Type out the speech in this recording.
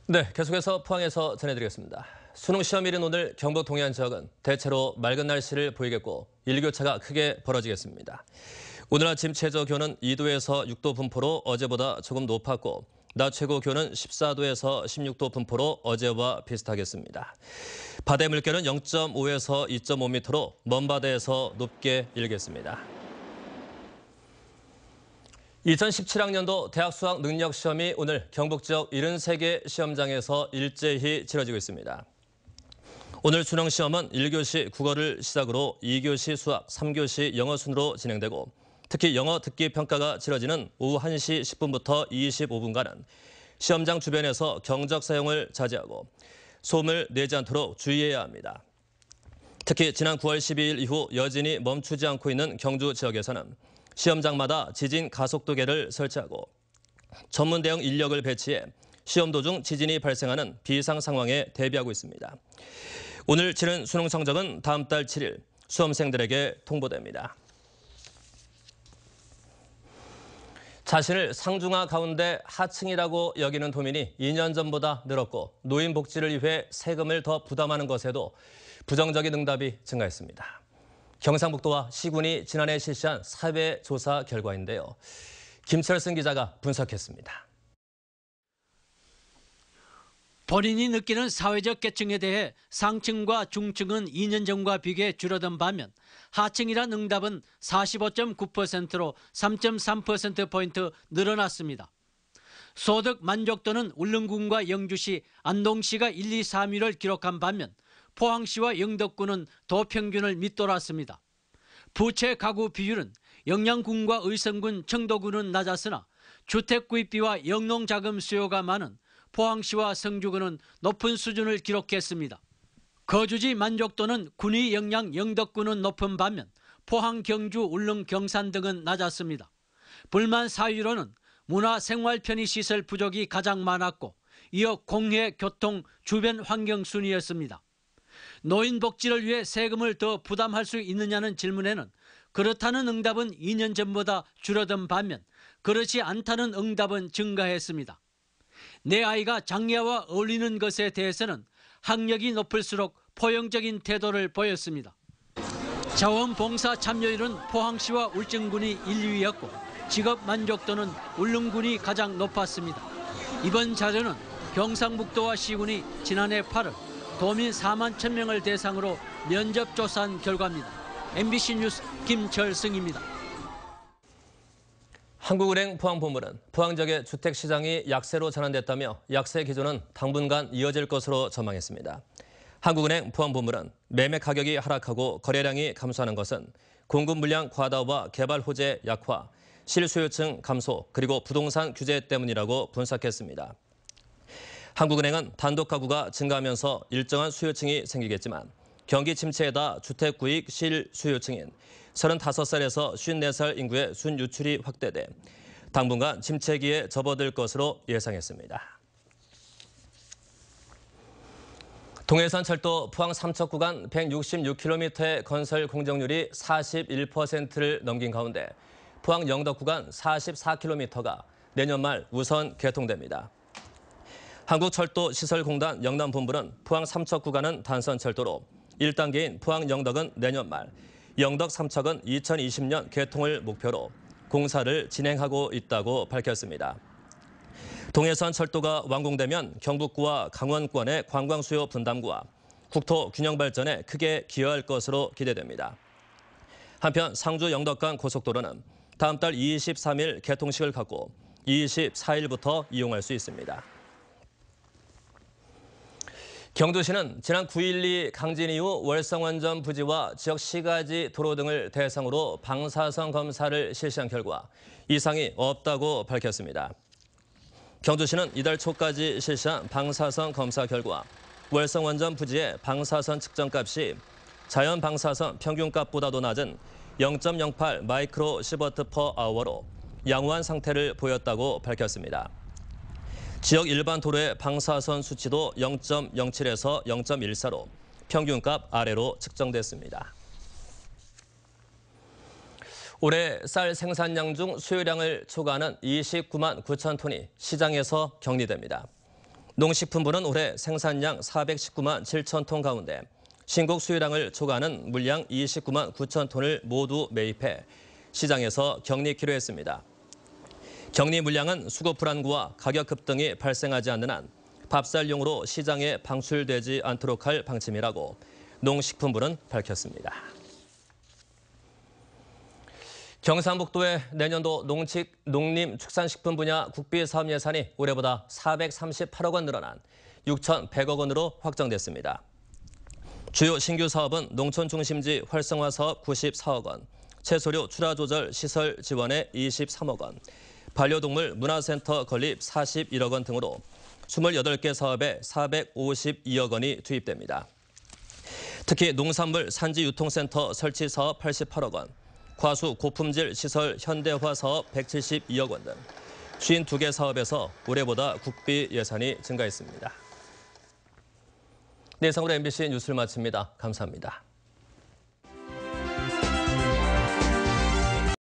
네, 계속해서 포항에서 전해드리겠습니다. 수능 시험일인 오늘 경북 동해안 지역은 대체로 맑은 날씨를 보이겠고 일교차가 크게 벌어지겠습니다. 오늘 아침 최저 기온은 2도에서 6도 분포로 어제보다 조금 높았고 낮 최고 기온은 14도에서 16도 분포로 어제와 비슷하겠습니다. 바다의 물결은 0.5에서 2.5m로 먼 바다에서 높게 일겠습니다. 2017학년도 대학 수학 능력 시험이 오늘 경북 지역 73개 시험장에서 일제히 치러지고 있습니다. 오늘 수능 시험은 1교시 국어를 시작으로 2교시 수학, 3교시 영어 순으로 진행되고 특히 영어 듣기 평가가 치러지는 오후 1시 10분부터 25분간은 시험장 주변에서 경적 사용을 자제하고 소음을 내지 않도록 주의해야 합니다. 특히 지난 9월 12일 이후 여진이 멈추지 않고 있는 경주 지역에서는 시험장마다 지진 가속도계를 설치하고 전문 대응 인력을 배치해 시험 도중 지진이 발생하는 비상 상황에 대비하고 있습니다. 오늘 치른 수능 성적은 다음 달 7일 수험생들에게 통보됩니다. 자신을 상중하 가운데 하층이라고 여기는 도민이 2년 전보다 늘었고 노인 복지를 위해 세금을 더 부담하는 것에도 부정적인 응답이 증가했습니다. 경상북도와 시군이 지난해 실시한 사회조사 결과인데요. 김철승 기자가 분석했습니다. 본인이 느끼는 사회적 계층에 대해 상층과 중층은 2년 전과 비교해 줄어든 반면 하층이란 응답은 45.9%로 3.3%포인트 늘어났습니다. 소득 만족도는 울릉군과 영주시, 안동시가 1, 2, 3위를 기록한 반면 포항시와 영덕군은 도평균을 밑돌았습니다. 부채 가구 비율은 영양군과 의성군, 청도군은 낮았으나 주택 구입비와 영농자금 수요가 많은 포항시와 성주군은 높은 수준을 기록했습니다. 거주지 만족도는 군위, 영양, 영덕군은 높은 반면 포항, 경주, 울릉, 경산 등은 낮았습니다. 불만 사유로는 문화, 생활 편의시설 부족이 가장 많았고 이어 공해, 교통, 주변 환경 순이었습니다. 노인 복지를 위해 세금을 더 부담할 수 있느냐는 질문에는 그렇다는 응답은 2년 전보다 줄어든 반면 그렇지 않다는 응답은 증가했습니다. 내 아이가 장애와 어울리는 것에 대해서는 학력이 높을수록 포용적인 태도를 보였습니다. 자원봉사 참여율은 포항시와 울진군이 1, 2위였고 직업 만족도는 울릉군이 가장 높았습니다. 이번 자료는 경상북도와 시군이 지난해 8월 도민 4만 1,000명을 대상으로 면접 조사한 결과입니다. MBC 뉴스 김철승입니다. 한국은행 포항본부는 포항 지역의 주택시장이 약세로 전환됐다며 약세 기조는 당분간 이어질 것으로 전망했습니다. 한국은행 포항본부는 매매 가격이 하락하고 거래량이 감소하는 것은 공급 물량 과다와 개발 호재 약화, 실수요층 감소, 그리고 부동산 규제 때문이라고 분석했습니다. 한국은행은 단독 가구가 증가하면서 일정한 수요층이 생기겠지만 경기 침체에다 주택 구입 실수요층인 35살에서 54살 인구의 순유출이 확대돼 당분간 침체기에 접어들 것으로 예상했습니다. 동해선 철도 포항 삼척 구간 166km의 건설 공정률이 41%를 넘긴 가운데 포항 영덕 구간 44km가 내년 말 우선 개통됩니다. 한국철도시설공단 영남본부는 포항 삼척 구간은 단선철도로 1단계인 포항 영덕은 내년 말, 영덕 삼척은 2020년 개통을 목표로 공사를 진행하고 있다고 밝혔습니다. 동해선 철도가 완공되면 경북구와 강원권의 관광 수요 분담구와 국토 균형 발전에 크게 기여할 것으로 기대됩니다. 한편 상주 영덕 간 고속도로는 다음 달 23일 개통식을 갖고 24일부터 이용할 수 있습니다. 경주시는 지난 9.12 강진 이후 월성원전 부지와 지역 시가지 도로 등을 대상으로 방사선 검사를 실시한 결과 이상이 없다고 밝혔습니다. 경주시는 이달 초까지 실시한 방사선 검사 결과 월성원전 부지의 방사선 측정값이 자연 방사선 평균값보다도 낮은 0.08 마이크로 시버트 퍼 아워로 양호한 상태를 보였다고 밝혔습니다. 지역 일반 도로의 방사선 수치도 0.07에서 0.14로 평균값 아래로 측정됐습니다. 올해 쌀 생산량 중 수요량을 초과하는 29만 9천 톤이 시장에서 격리됩니다. 농식품부는 올해 생산량 419만 7천 톤 가운데 신곡 수요량을 초과하는 물량 29만 9천 톤을 모두 매입해 시장에서 격리키로 했습니다. 격리 물량은 수급 불안과 가격 급등이 발생하지 않는 한 밥쌀용으로 시장에 방출되지 않도록 할 방침이라고 농식품부는 밝혔습니다. 경상북도의 내년도 농림축산식품 분야 국비사업 예산이 올해보다 438억 원 늘어난 6,100억 원으로 확정됐습니다. 주요 신규 사업은 농촌중심지 활성화 사업 94억 원, 채소류 출하조절 시설 지원에 23억 원, 반려동물 문화센터 건립 41억 원 등으로 28개 사업에 452억 원이 투입됩니다. 특히 농산물 산지유통센터 설치 사업 88억 원, 과수 고품질 시설 현대화 사업 172억 원 등 52개 사업에서 올해보다 국비 예산이 증가했습니다. 네, 이상으로 MBC 뉴스를 마칩니다. 감사합니다.